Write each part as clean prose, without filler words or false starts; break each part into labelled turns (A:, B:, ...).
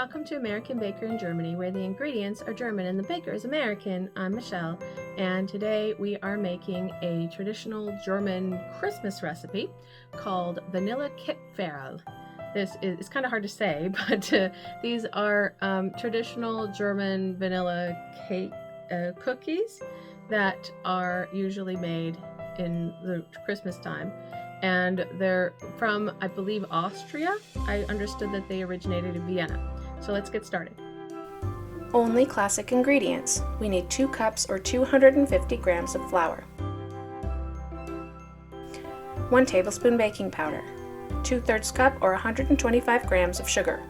A: welcome to American Baker in Germany, where the ingredients are German and the baker is American. I'm Michelle, and today we are making a traditional German Christmas recipe called Vanillekipferl. This is kind of hard to say, but these are traditional German vanilla cake cookies that are usually made in the Christmas time. And they're from, I believe, Austria. I understood that they originated in Vienna. So let's get started.
B: Only classic ingredients. We need 2 cups or 250 grams of flour, 1 tablespoon baking powder, 2/3 cup or 125 grams of sugar,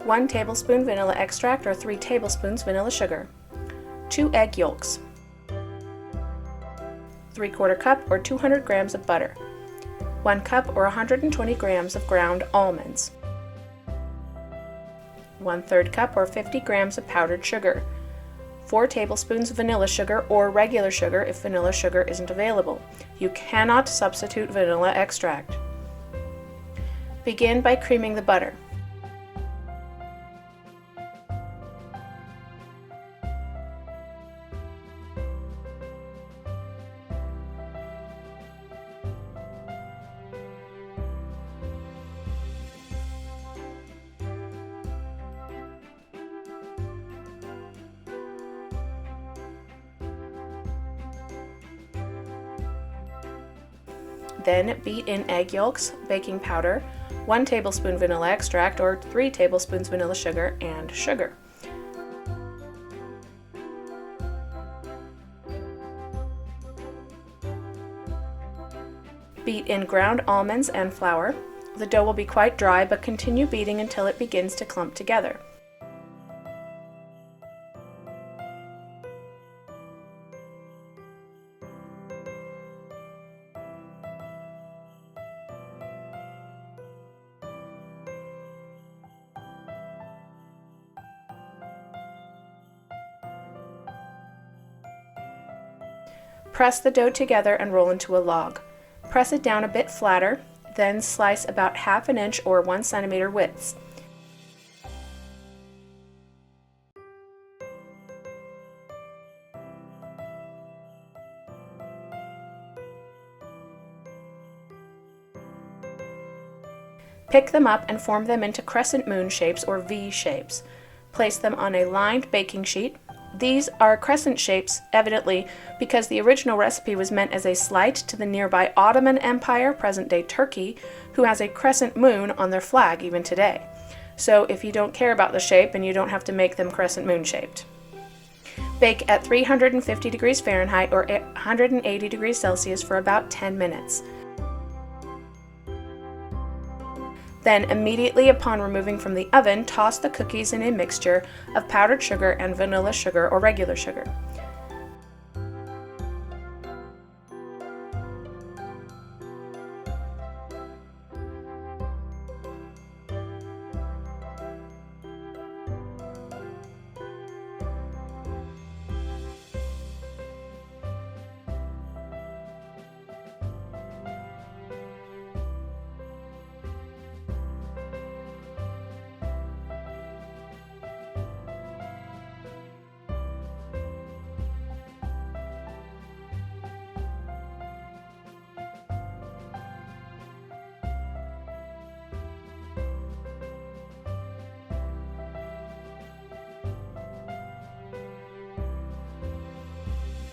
B: 1 tablespoon vanilla extract or 3 tablespoons vanilla sugar, 2 egg yolks, 3/4 cup or 200 grams of butter, 1 cup or 120 grams of ground almonds, 1/3 cup or 50 grams of powdered sugar, 4 tablespoons of vanilla sugar or regular sugar if vanilla sugar isn't available. You cannot substitute vanilla extract. Begin by creaming the butter. Then beat in egg yolks, baking powder, 1 tablespoon vanilla extract or 3 tablespoons vanilla sugar, and sugar. Beat in ground almonds and flour. The dough will be quite dry, but continue beating until it begins to clump together. Press the dough together and roll into a log. Press it down a bit flatter, then slice about 1/2 inch or 1 centimeter widths. Pick them up and form them into crescent moon shapes or V shapes. Place them on a lined baking sheet. These are crescent shapes, evidently, because the original recipe was meant as a slight to the nearby Ottoman Empire, present-day Turkey, who has a crescent moon on their flag even today. So if you don't care about the shape, and you don't have to make them crescent moon shaped. Bake at 350 degrees Fahrenheit or 180 degrees Celsius for about 10 minutes. Then, immediately upon removing from the oven, toss the cookies in a mixture of powdered sugar and vanilla sugar or regular sugar.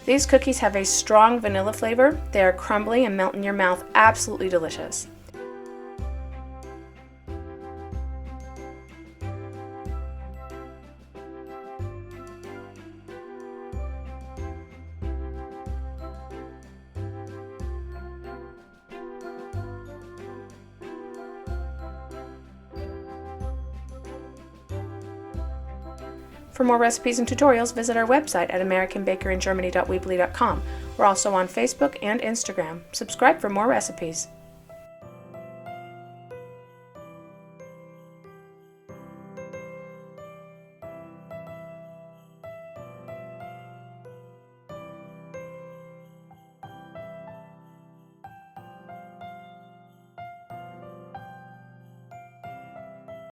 B: These cookies have a strong vanilla flavor. They are crumbly and melt in your mouth, absolutely delicious. For more recipes and tutorials, visit our website at americanbakeringermany.weebly.com. We're also on Facebook and Instagram. Subscribe for more recipes.